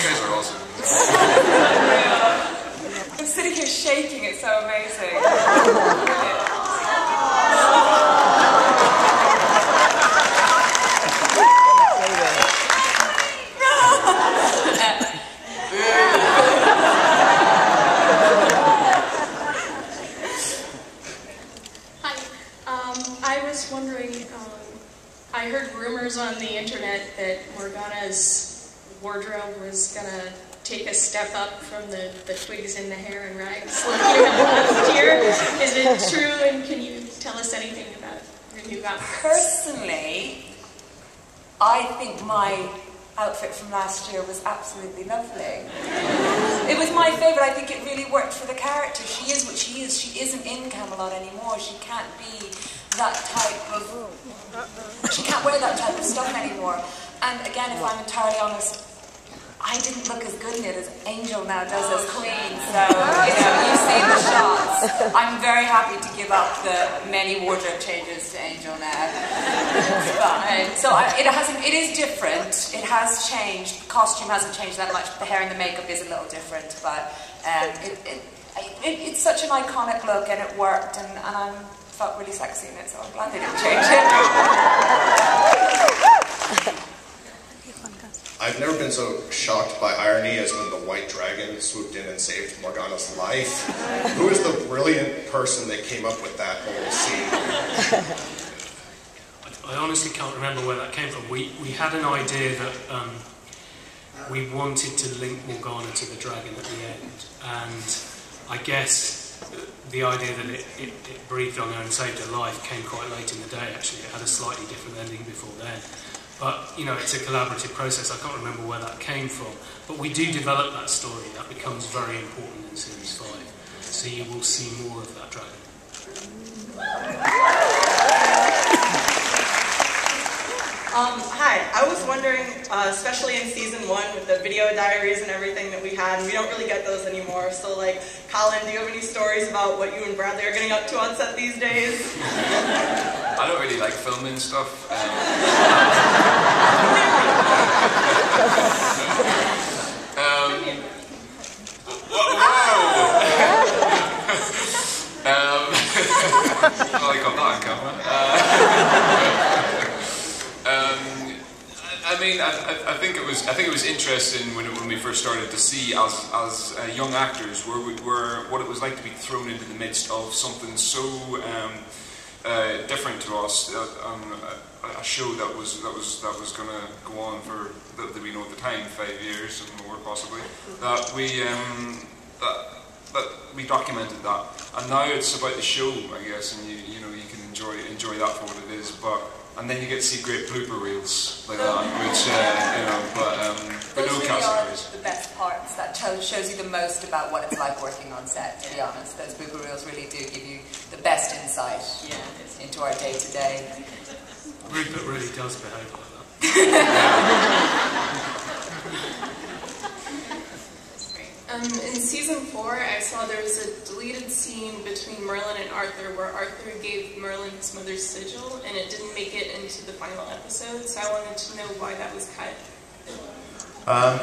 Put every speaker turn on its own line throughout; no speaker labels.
guys are awesome.
I'm sitting here shaking, it's so amazing.
I was wondering, I heard rumors on the internet that Morgana's wardrobe was gonna take a step up from the twigs in the hair and rags like you had last year. Is it true, and can you tell us anything about your new outfits?
Personally, I think my outfit from last year was absolutely lovely. It was my favourite. I think it really worked for the character. She is what she is. She isn't in Camelot anymore. She can't be that type of... She can't wear that type of stuff anymore. And again, if I'm entirely honest, I didn't look as good in it as Angel now does as Queen. So, you know, you've seen the shots. I'm very happy to give up the many wardrobe changes to Angel now. So it is different. It has changed. The costume hasn't changed that much. The hair and the makeup is a little different, but it's such an iconic look, and it worked, and I felt really sexy in it, so I'm glad they didn't change it.
I've never been so shocked by irony as when the White Dragon swooped in and saved Morgana's life. Who is the brilliant person that came up with that whole scene?
I honestly can't remember where that came from. We had an idea that we wanted to link Morgana to the dragon at the end, and I guess the idea that it breathed on her and saved her life came quite late in the day, actually. It had a slightly different ending before then. But, you know, it's a collaborative process. I can't remember where that came from. But we do develop that story. That becomes very important in Series 5. So you will see more of that dragon.
Hi, I was wondering, especially in Season 1 with the video diaries and everything that we had, and we don't really get those anymore. So, like, Colin, do you have any stories about what you and Bradley are getting up to on set these days?
I don't really like filming stuff. Well, I got that on camera. I mean, I think it was interesting when we first started to see as young actors what it was like to be thrown into the midst of something so different to us, a show that was going to go on for that we know at the time 5 years and more possibly. That we documented that, and now it's about the show, I guess, and you know you can enjoy that for what it is, and then you get to see great blooper reels like that, which you know, but no
really
categories.
Are the best parts. That shows you the most about what it's like working on set. To be honest, those blooper reels really do give you the best insight into our day to day.
Rupert really does behave like that.
In Season 4, I saw there was a deleted scene between Merlin and Arthur where Arthur gave Merlin his mother's sigil, and it didn't make it into the final episode, so I wanted to know why that was cut.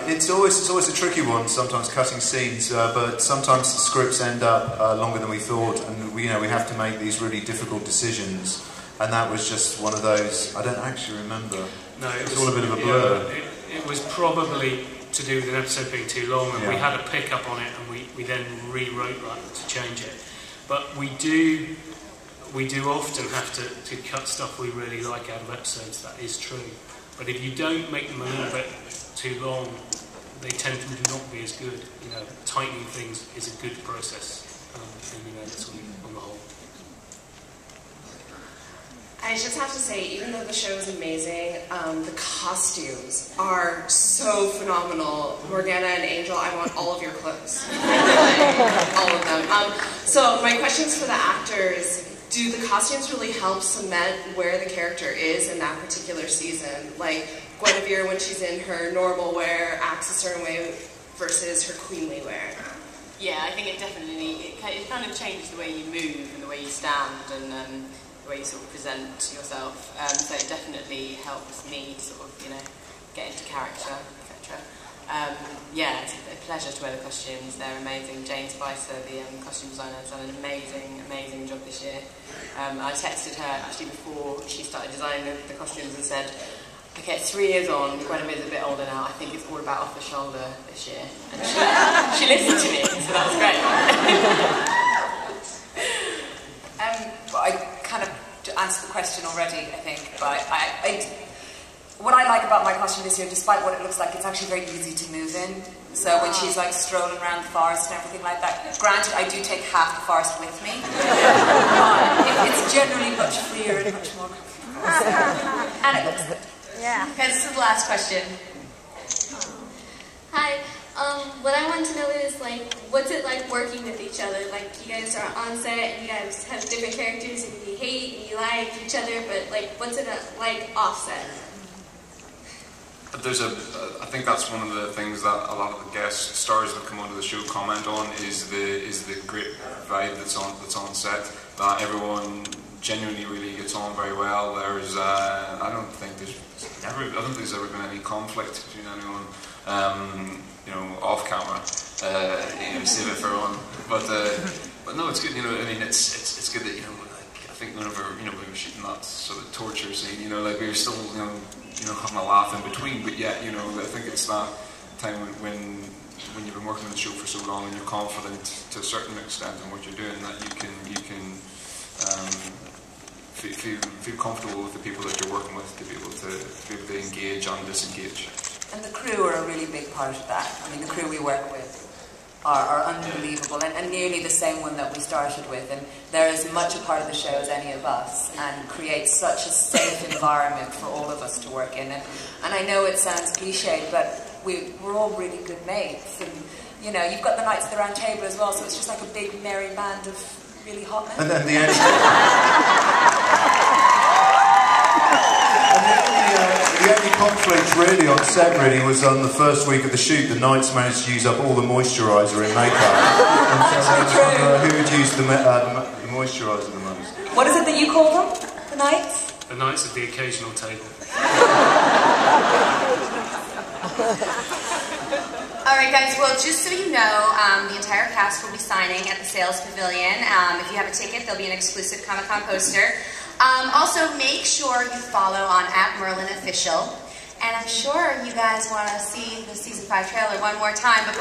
It's always a tricky one, sometimes cutting scenes, but sometimes the scripts end up longer than we thought, and we have to make these really difficult decisions, and that was just one of those. I don't actually remember.
No,
it was all a bit of a blur.
It was probably to do with an episode being too long, and we had a pickup on it, and we then rewrote that to change it. But we do often have to cut stuff we really like out of episodes. That is true. But if you don't make them a little bit too long, they tend to not be as good. You know, tightening things is a good process, and that's on the whole.
I just have to say, even though the show is amazing, the costumes are so phenomenal. Morgana and Angel, I want all of your clothes. All of them. So my question's for the actors. Do the costumes really help cement where the character is in that particular season? Like Guinevere, when she's in her normal wear, acts a certain way versus her queenly wear.
Yeah, I think it definitely, it kind of changes the way you move and the way you stand and the way you sort of present yourself. So it definitely helps me sort of, get into character, etc. Yeah, it's a pleasure to wear the costumes. They're amazing. Jane Spicer, the costume designer, has done an amazing job this year. I texted her actually before she started designing the costumes and said, okay, it's 3 years on, Guinevere's a bit older now, I think it's all about off the shoulder this year. And she listened to me, so that was great.
I kind of answered the question already, I think, but what I like about my costume this year, despite what it looks like, it's actually very easy to move in. So when she's like strolling around the forest and everything like that, granted I do take half the forest with me, but it's generally much freer and much more comfortable. And it looks good.
Yeah.
Okay, this is the last question.
Hi. What I want to know is, like, what's it like working with each other? Like, you guys are on set and you guys have different characters and you hate and you like each other, but, like, what's it like offset?
I think that's one of the things that a lot of the guest stars that come onto the show comment on is the great vibe that's on set. That everyone genuinely really gets on very well. There's I don't think there's ever been any conflict between anyone. You know, off camera, you know, save it for on. But no, it's good. You know, I mean, it's good that, you know, like, I think whenever, you know, we were shooting that sort of torture scene, you know, like we were still, you know, having a laugh in between. But yet, you know, I think it's that time when you've been working on the show for so long and you're confident to a certain extent in what you're doing, that you can feel comfortable with the people that you're working with, to be able to engage and disengage.
And the crew are a really big part of that. I mean, the crew we work with are unbelievable, and nearly the same one that we started with, and they're as much a part of the show as any of us, and create such a safe environment for all of us to work in. And I know it sounds cliched, but we're all really good mates, and, you know, you've got the Knights of the Round Table as well, so it's just like a big merry band of really hot men.
And then the only conflict really on set really was on the first week of the shoot. The Knights managed to use up all the moisturiser in makeup. And so who would use the moisturiser the most?
What is it that you call them? The Knights?
The Knights of the occasional table.
Alright guys, well, just so you know, the entire cast will be signing at the Sales Pavilion. If you have a ticket, there'll be an exclusive Comic-Con poster. Also, make sure you follow on @MerlinOfficial. And I'm sure you guys want to see the Season 5 trailer one more time. But